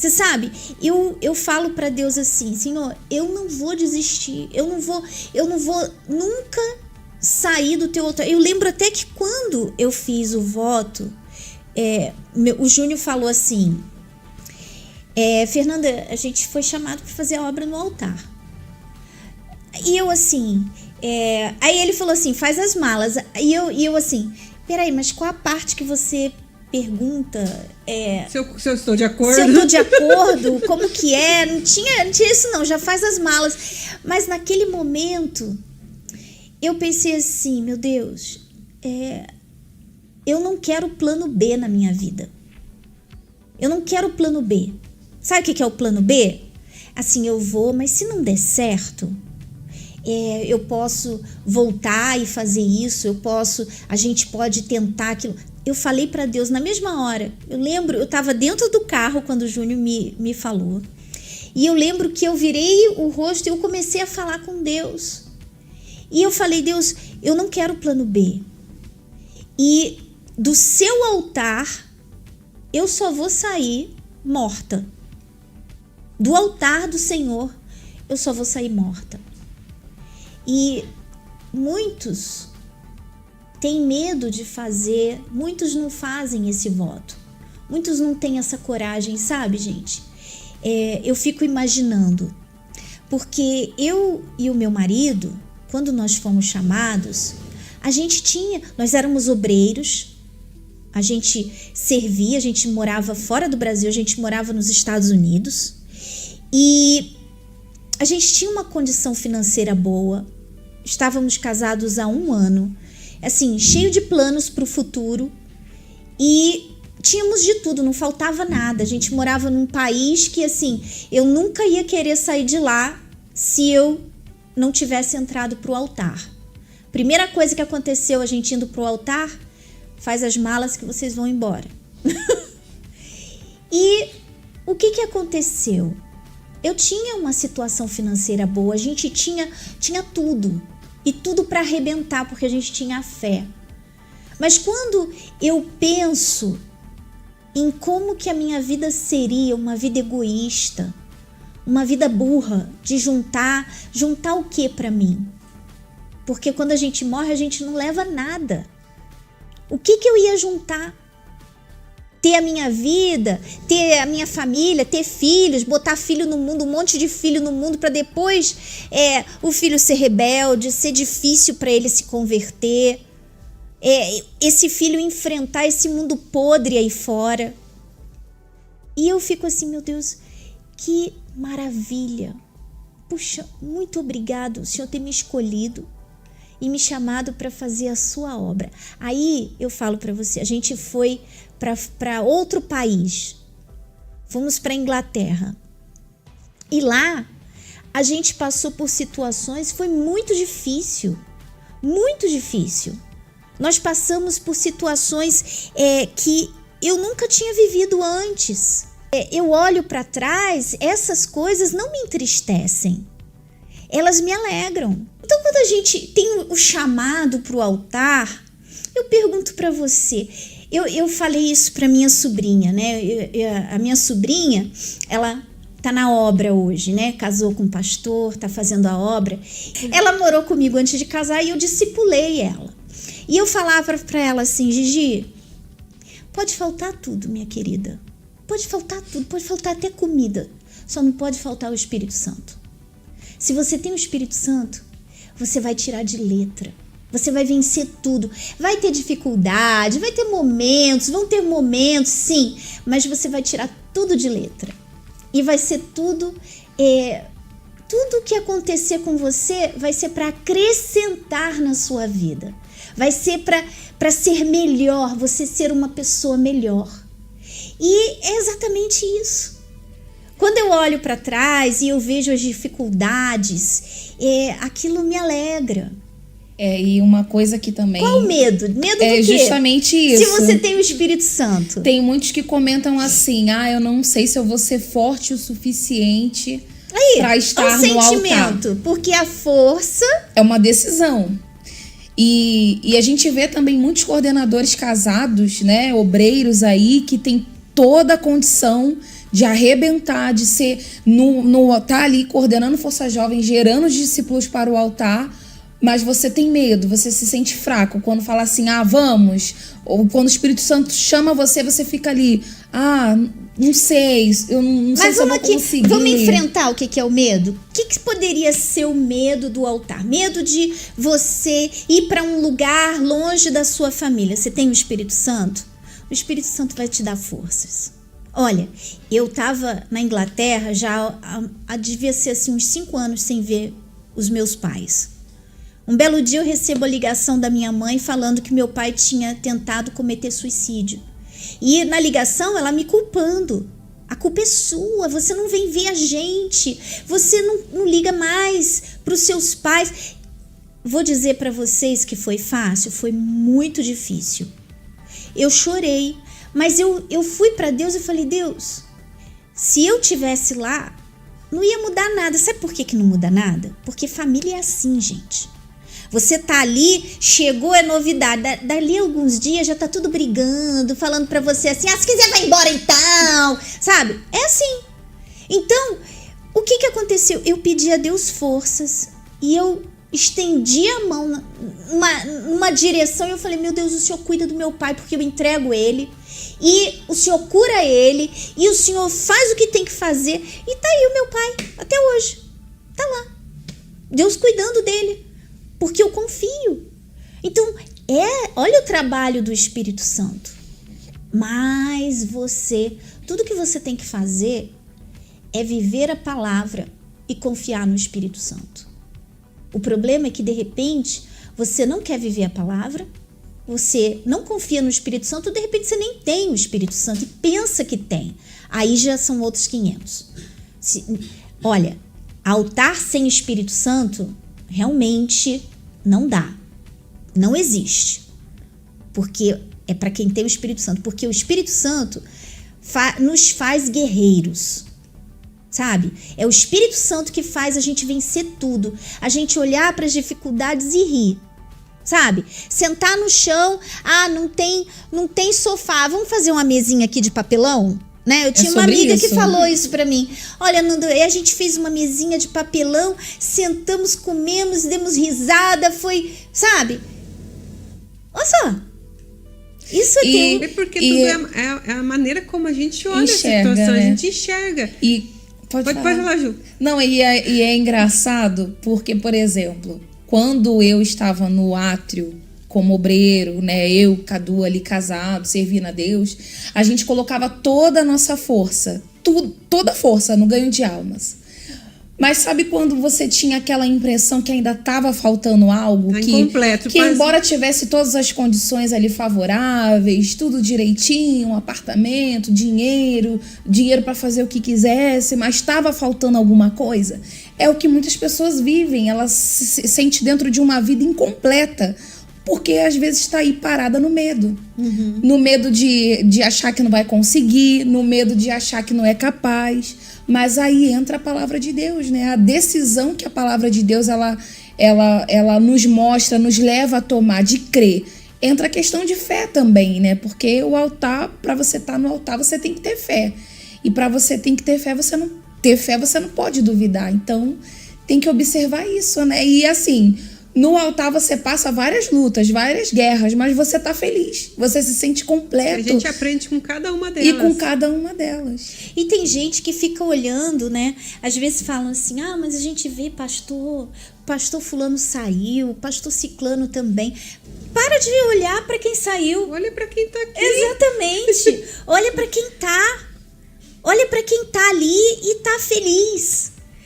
Você sabe, eu falo para Deus assim: Senhor, eu não vou desistir, eu não vou nunca sair do teu altar. Eu lembro até que quando eu fiz o voto, o Júnior falou assim: Fernanda, a gente foi chamado para fazer a obra no altar. E eu assim, aí ele falou assim: faz as malas. E eu assim, peraí, mas qual a parte que você pergunta? Se eu estou de acordo. Se eu estou de acordo, como que é? Não tinha isso não, já faz as malas. Mas naquele momento, eu pensei assim: meu Deus, eu não quero plano B na minha vida. Eu não quero plano B. Sabe o que é o plano B? Assim, eu vou, mas se não der certo, eu posso voltar e fazer isso, a gente pode tentar aquilo. Eu falei para Deus na mesma hora. Eu lembro, eu estava dentro do carro quando o Júnior me falou. E eu lembro que eu virei o rosto e eu comecei a falar com Deus. E eu falei: Deus, eu não quero plano B. E do seu altar, eu só vou sair morta. Do altar do Senhor, eu só vou sair morta. E muitos têm medo de fazer, muitos não fazem esse voto. Muitos não têm essa coragem, sabe, gente? Eu fico imaginando, porque eu e o meu marido, quando nós fomos chamados, nós éramos obreiros, a gente servia, a gente morava fora do Brasil, a gente morava nos Estados Unidos e a gente tinha uma condição financeira boa, estávamos casados há 1 ano, assim, cheio de planos para o futuro e tínhamos de tudo, não faltava nada. A gente morava num país que, assim, eu nunca ia querer sair de lá se eu não tivesse entrado para o altar. Primeira coisa que aconteceu, a gente indo para o altar: faz as malas que vocês vão embora. E o que aconteceu? Eu tinha uma situação financeira boa, a gente tinha tudo. E tudo para arrebentar, porque a gente tinha a fé. Mas quando eu penso em como que a minha vida seria uma vida egoísta, uma vida burra, de juntar o que para mim? Porque quando a gente morre, a gente não leva nada. O que eu ia juntar? Ter a minha vida, ter a minha família, ter filhos, botar filho no mundo, um monte de filho no mundo para depois o filho ser rebelde, ser difícil para ele se converter, esse filho enfrentar esse mundo podre aí fora. E eu fico assim: meu Deus, que maravilha. Puxa, muito obrigado, o Senhor ter me escolhido e me chamado para fazer a sua obra. Aí eu falo para você, a gente foi para outro país, fomos para Inglaterra e lá a gente passou por situações, foi muito difícil, nós passamos por situações que eu nunca tinha vivido antes. Eu olho para trás, essas coisas não me entristecem, elas me alegram. Então, quando a gente tem o chamado para o altar, eu pergunto para você, eu falei isso para minha sobrinha, né? A minha sobrinha, ela tá na obra hoje, né? Casou com um pastor, tá fazendo a obra. Ela morou comigo antes de casar e eu discipulei ela. E eu falava para ela assim: Gigi, pode faltar tudo, minha querida. Pode faltar tudo, pode faltar até comida. Só não pode faltar o Espírito Santo. Se você tem o Espírito Santo, você vai tirar de letra. Você vai vencer tudo. Vai ter dificuldade, vai ter momentos, vão ter momentos, sim, mas você vai tirar tudo de letra. E vai ser tudo que acontecer com você vai ser para acrescentar na sua vida. Vai ser para ser melhor, você ser uma pessoa melhor. E é exatamente isso. Quando eu olho para trás e eu vejo as dificuldades, aquilo me alegra. E uma coisa que também... Qual o medo? Medo do quê? É justamente isso. Se você tem o Espírito Santo. Tem muitos que comentam assim: eu não sei se eu vou ser forte o suficiente para estar no altar. Sentimento, porque a força... é uma decisão. E a gente vê também muitos coordenadores casados, né, obreiros aí, que tem toda a condição de arrebentar, de ser tá ali coordenando Força Jovem, gerando os discípulos para o altar, mas você tem medo, você se sente fraco. Quando fala assim, vamos, ou quando o Espírito Santo chama você, você fica ali, não sei, eu não sei se eu vou conseguir. Vamos enfrentar o que é o medo? O que poderia ser o medo do altar? Medo de você ir para um lugar longe da sua família. Você tem o Espírito Santo? O Espírito Santo vai te dar forças. Olha, eu estava na Inglaterra já devia ser assim, uns 5 anos sem ver os meus pais. Um belo dia eu recebo a ligação da minha mãe falando que meu pai tinha tentado cometer suicídio. E na ligação ela me culpando. A culpa é sua, você não vem ver a gente, você não liga mais para os seus pais. Vou dizer para vocês que foi fácil, foi muito difícil. Eu chorei, mas eu fui para Deus e falei, Deus, se eu tivesse lá, não ia mudar nada. Sabe por que não muda nada? Porque família é assim, gente. Você tá ali, chegou, é novidade. Dali a alguns dias já tá tudo brigando, falando pra você assim, se quiser vai embora então, sabe? É assim. Então, o que aconteceu? Eu pedi a Deus forças e eu estendi a mão numa direção e eu falei, meu Deus, o Senhor cuida do meu pai porque eu entrego ele e o Senhor cura ele e o Senhor faz o que tem que fazer e tá aí o meu pai até hoje. Tá lá. Deus cuidando dele. Porque eu confio. Então, olha o trabalho do Espírito Santo. Mas tudo que você tem que fazer é viver a palavra e confiar no Espírito Santo. O problema é que, de repente, você não quer viver a palavra, você não confia no Espírito Santo, de repente você nem tem o Espírito Santo e pensa que tem. Aí já são outros 500. Olha, altar sem Espírito Santo realmente não dá, não existe, porque é para quem tem o Espírito Santo, porque o Espírito Santo nos faz guerreiros, sabe? É o Espírito Santo que faz a gente vencer tudo, a gente olhar para as dificuldades e rir, sabe? Sentar no chão, não tem sofá, vamos fazer uma mesinha aqui de papelão? Né? Eu tinha uma amiga que falou isso pra mim. Olha, Nando, a gente fez uma mesinha de papelão, sentamos, comemos, demos risada, foi, sabe? Olha só. Isso aqui. É porque tudo é a maneira como a gente olha a situação, né? A gente enxerga. Pode falar, Ju. Não, e é engraçado porque, por exemplo, quando eu estava no átrio como obreiro, né, eu, Cadu ali casado, servindo a Deus, a gente colocava toda a nossa força, toda a força no ganho de almas. Mas sabe quando você tinha aquela impressão que ainda estava faltando algo? Que embora tivesse todas as condições ali favoráveis, tudo direitinho, um apartamento, dinheiro para fazer o que quisesse, mas estava faltando alguma coisa? É o que muitas pessoas vivem, elas se sentem dentro de uma vida incompleta, porque às vezes está aí parada no medo. Uhum. No medo de achar que não vai conseguir, no medo de achar que não é capaz. Mas aí entra a palavra de Deus, né? A decisão que a palavra de Deus ela nos mostra, nos leva a tomar, de crer. Entra a questão de fé também, né? Porque o altar, para você estar no altar, você tem que ter fé. E para você ter fé, você não pode duvidar. Então, tem que observar isso, né? E assim, no altar você passa várias lutas, várias guerras, mas você tá feliz. Você se sente completo. A gente aprende com cada uma delas. E com cada uma delas. E tem gente que fica olhando, né? Às vezes falam assim, mas a gente vê pastor fulano saiu, pastor ciclano também. Para de olhar para quem saiu. Olha para quem tá aqui. Exatamente. Olha para quem tá. Olha para quem tá ali e tá feliz.